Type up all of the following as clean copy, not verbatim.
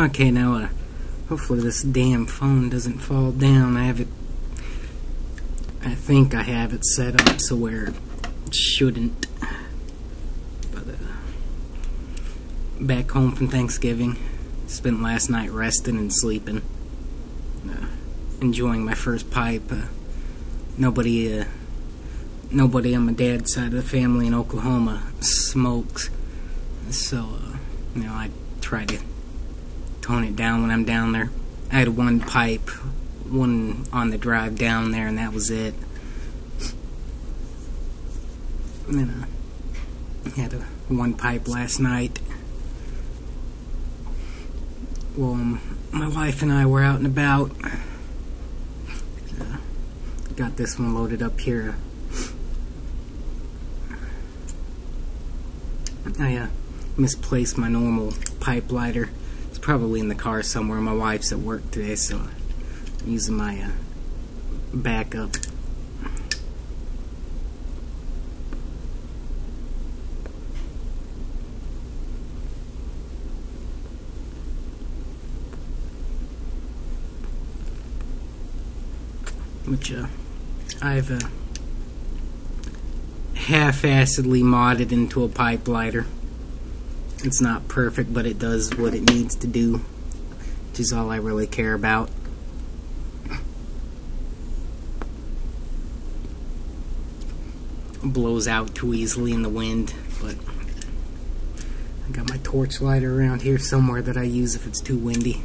Okay, now, hopefully this damn phone doesn't fall down. I think I have it set up so where it shouldn't. But, back home from Thanksgiving. Spent last night resting and sleeping. Enjoying my first pipe. Nobody on my dad's side of the family in Oklahoma smokes. So, I try to tone it down when I'm down there. I had one pipe, one on the drive down there, and that was it. And then I had one pipe last night. Well, my wife and I were out and about. Got this one loaded up here. I misplaced my normal pipe lighter. It's probably in the car somewhere. My wife's at work today, so I'm using my backup. Which I've half-assedly modded into a pipe lighter. It's not perfect, but it does what it needs to do, which is all I really care about. It blows out too easily in the wind, but I got my torch lighter around here somewhere that I use if it's too windy.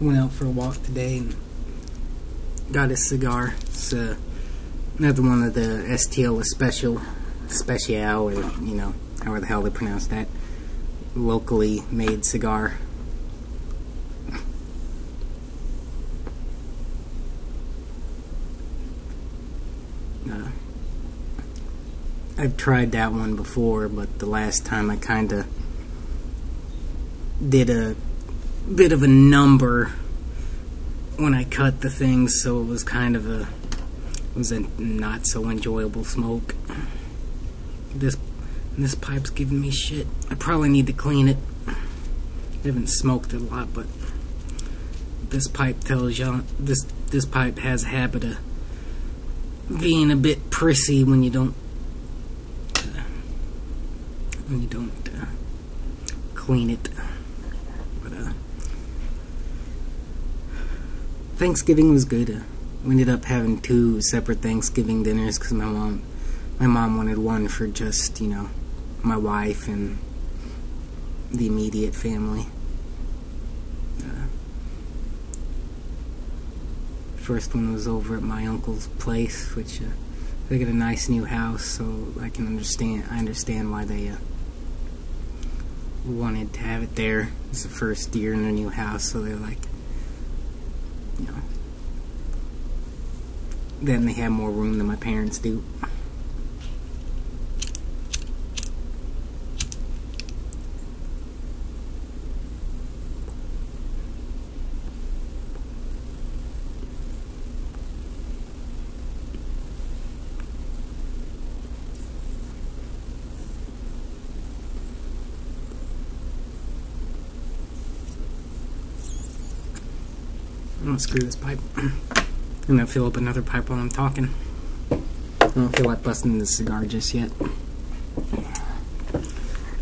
Went out for a walk today and got a cigar. It's another one of the STL Especial, or however the hell they pronounce that, locally made cigar. I've tried that one before, but the last time I kinda did a bit of a number when I cut the things, so it was kind of a not so enjoyable smoke. This pipe's giving me shit. I probably need to clean it. I haven't smoked it a lot, but this pipe tells you this pipe has a habit of being a bit prissy when you don't clean it. Thanksgiving was good. We ended up having 2 separate Thanksgiving dinners because my mom wanted one for just, my wife and the immediate family. First one was over at my uncle's place, which they got a nice new house, so I understand why they wanted to have it there. It's the first year in their new house, so they're like, then they have more room than my parents do. I'm gonna screw this pipe. I'm gonna fill up another pipe while I'm talking. I don't feel like busting this cigar just yet.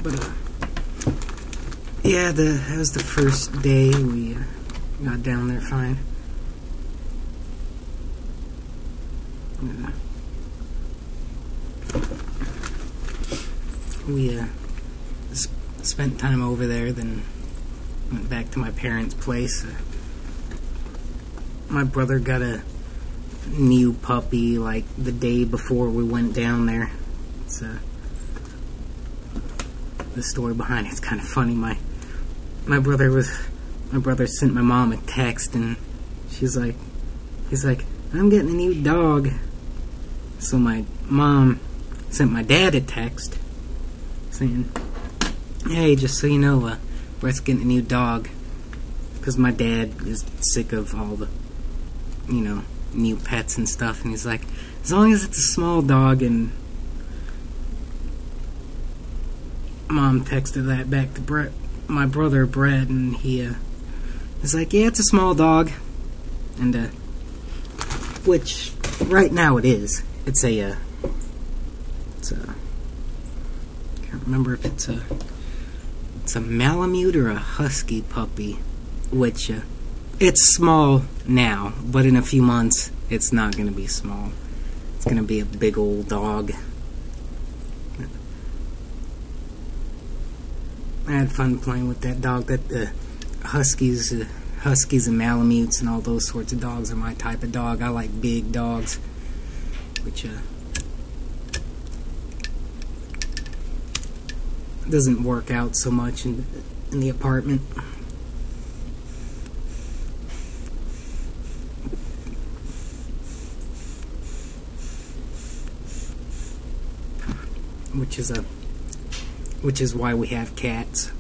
But, yeah, that was the first day we got down there fine. We spent time over there, then went back to my parents' place. My brother got a new puppy like the day before we went down there. It's the story behind it's kind of funny. My brother sent my mom a text, and he's like, I'm getting a new dog. So my mom sent my dad a text saying, "Hey, just so you know, Brett's getting a new dog." Because my dad is sick of all the, new pets and stuff. And he's like, as long as it's a small dog. And Mom texted that back to Brett, my brother Brett, and he was like, yeah, it's a small dog. And, which, right now it is. It's a, I can't remember if it's a Malamute or a Husky puppy. Which, it's small now, but in a few months, it's not going to be small. It's going to be a big old dog. I had fun playing with that dog. That Huskies and Malamutes and all those sorts of dogs are my type of dog. I like big dogs, which doesn't work out so much in the apartment. Which is why we have cats.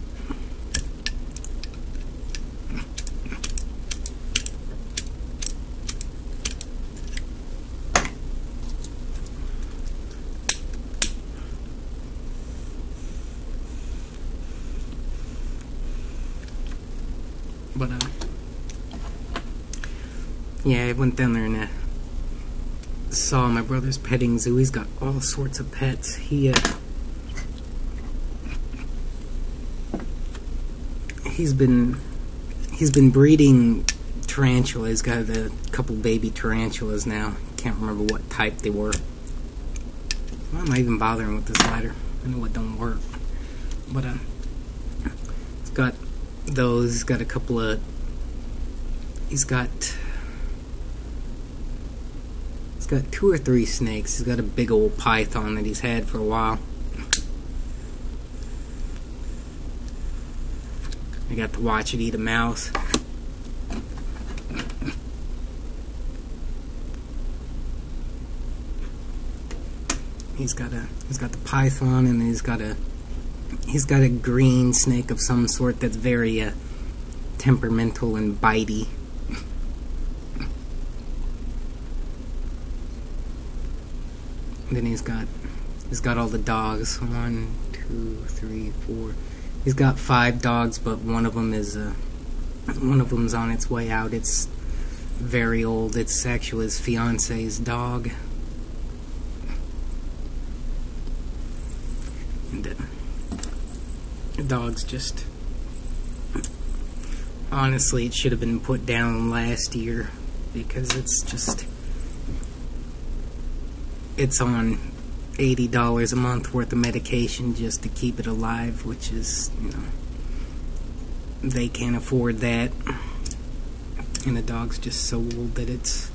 But yeah, I went down there and saw my brother's petting zoo. He's got all sorts of pets. He's been breeding tarantulas. He's got a couple baby tarantulas now. Can't remember what type they were. I'm not even bothering with this lighter. I know it don't work. But he's got those. He's got a couple of. He's got 2 or 3 snakes. He's got a big old python that he's had for a while. I got to watch it eat a mouse. He's got the python, and he's got a green snake of some sort that's very temperamental and bitey. Then he's got all the dogs. 1, 2, 3, 4. He's got 5 dogs, but one of them's on its way out. It's very old. It's actually his fiance's dog. And the dog's just, honestly, it should have been put down last year because it's on $80 a month worth of medication just to keep it alive, which is, they can't afford that. And the dog's just so old that it's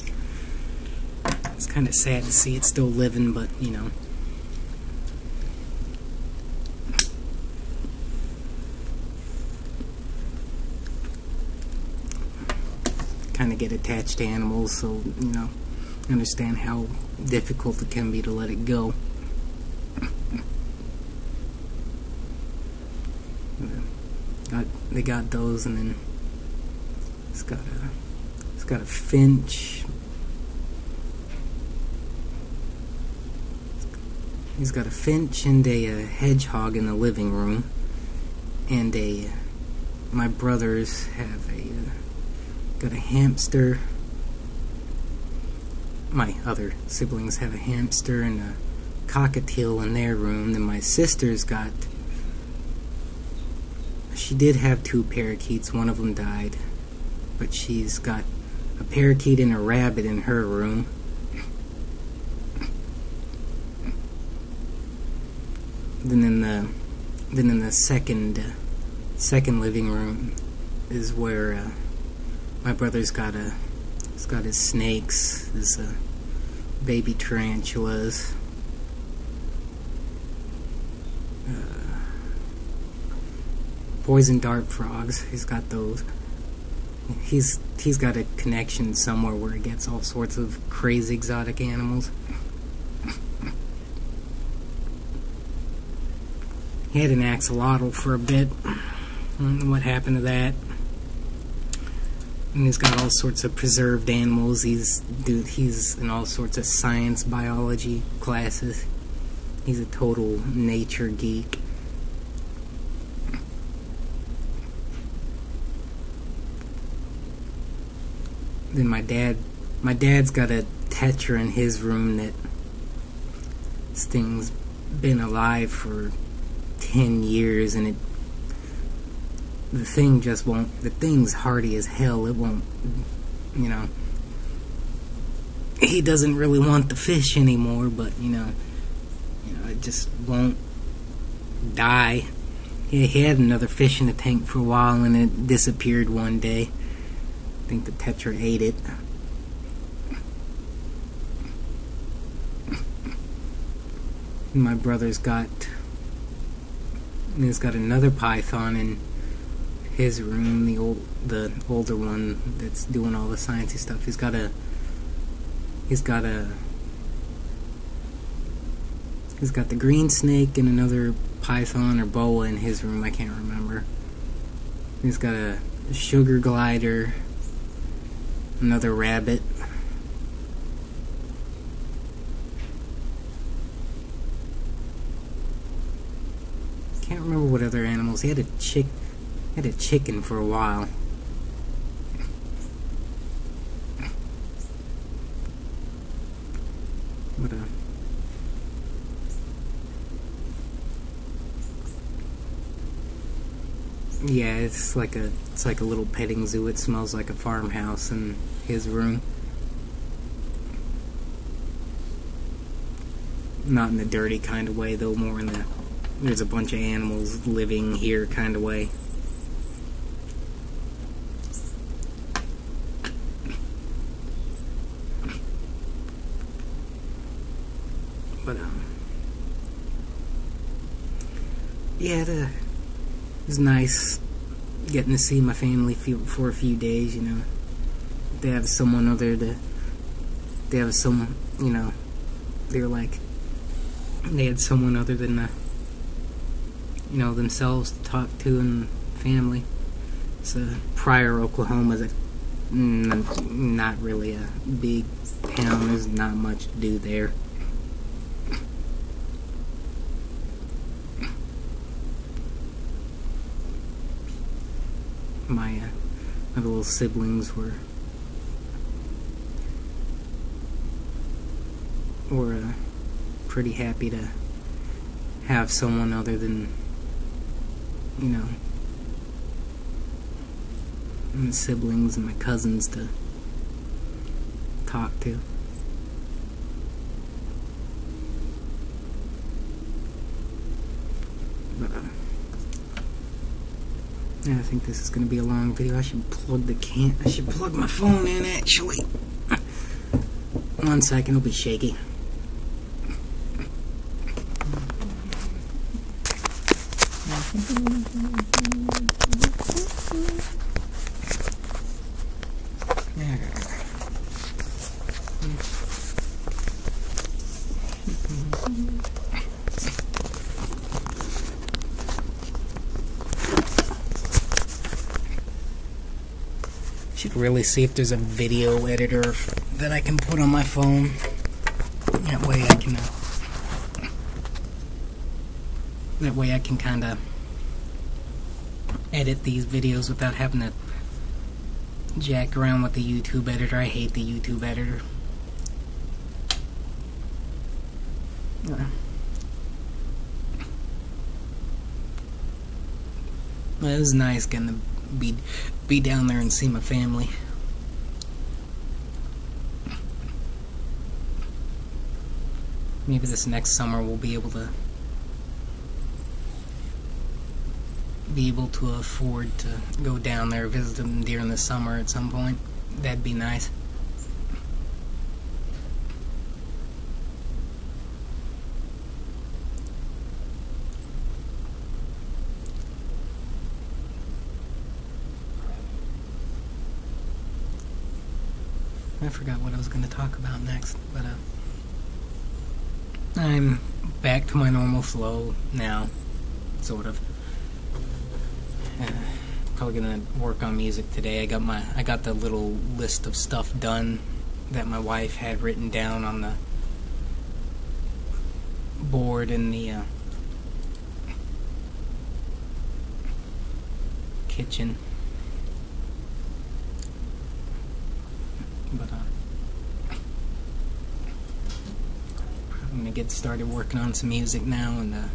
kind of sad to see it still living, but, kind of get attached to animals, so, understand how difficult it can be to let it go. They got those, and then it's got a finch. He's got a finch and a hedgehog in the living room, and my brothers have got a hamster. My other siblings have a hamster and a cockatiel in their room. Then my sister's got. She did have 2 parakeets. One of them died, but she's got a parakeet and a rabbit in her room. Then in the second living room is where my brother's got his snakes, his baby tarantulas, poison dart frogs. He's got those. He's got a connection somewhere where he gets all sorts of crazy exotic animals. He had an axolotl for a bit. I don't know what happened to that. And he's got all sorts of preserved animals. He's in all sorts of science, biology classes. He's a total nature geek. Then my dad's got a tetra in his room that this thing's been alive for 10 years, and the thing just won't. The thing's hardy as hell. It won't, you know. He doesn't really want the fish anymore, but it just won't die. He had another fish in the tank for a while, and it disappeared one day. I think the tetra ate it. My brother's got another python in his room, the older one that's doing all the sciencey stuff. He's got the green snake and another python or boa in his room. I can't remember. He's got a sugar glider, another rabbit. Can't remember what other animals. He had a chicken for a while. What a Yeah, it's like a little petting zoo. It smells like a farmhouse in his room. Not in the dirty kind of way, though, more in the there's a bunch of animals living here kind of way. But yeah, it was nice getting to see my family for a few days. They have someone other to. They have some, they had someone other than themselves to talk to and family. So Pryor, Oklahoma is not really a big town. There's not much to do there. My little siblings were pretty happy to have someone other than my siblings and my cousins to talk to. But I think this is going to be a long video. I should plug my phone in, actually. 1 second, it'll be shaky. Should really see if there's a video editor that I can put on my phone. That way I can kind of edit these videos without having to jack around with the YouTube editor. I hate the YouTube editor. Well, it was nice getting to be down there and see my family. Maybe this next summer we'll be able to afford to go down there, visit them during the summer at some point. That'd be nice. I forgot what I was going to talk about next, but I'm back to my normal flow now. sort of. Probably gonna work on music today. I got the little list of stuff done that my wife had written down on the board in the kitchen. But I'm gonna get started working on some music now, and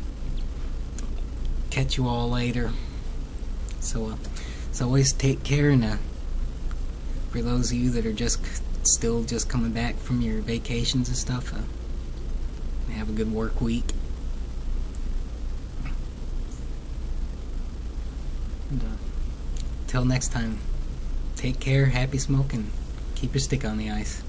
catch you all later. So always take care, and for those of you that are still just coming back from your vacations and stuff, have a good work week. And, till next time, take care, happy smoking, keep your stick on the ice.